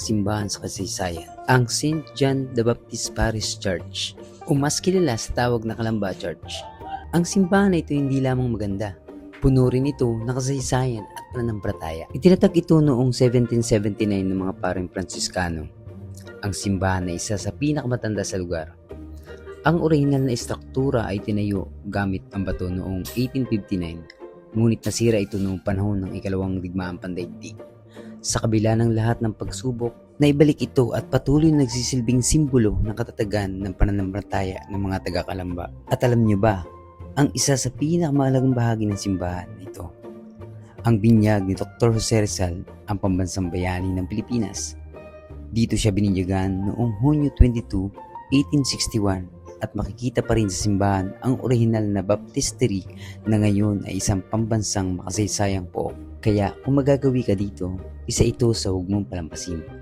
simbahan sa kasaysayan, ang St. John the Baptist Parish Church o mas kilala sa tawag na Kalamba Church. Ang simbahan na ito hindi lamang maganda, puno rin ito ng kasaysayan at pananampalataya. Itinatag ito noong 1779 ng mga paring Fransiskano. Ang simbahan ay isa sa pinakamatanda sa lugar. Ang orihinal na istruktura ay tinayo gamit ang bato noong 1859, ngunit nasira ito noong panahon ng ikalawang digmaang pandaigdig. Sa kabila ng lahat ng pagsubok, naibalik ito at patuloy na nagsisilbing simbolo ng katatagan ng pananampalataya ng mga taga-Kalamba. At alam niyo ba, ang isa sa pinakamahalagang bahagi ng simbahan ito, ang binyag ni Dr. Jose Rizal, ang pambansang bayani ng Pilipinas. Dito siya bininyagan noong Hunyo 22, 1861 at makikita pa rin sa simbahan ang orihinal na baptistery na ngayon ay isang pambansang makasaysayang pook. Kaya kung magagawi ka dito, isa ito sa huwag mong palampasin.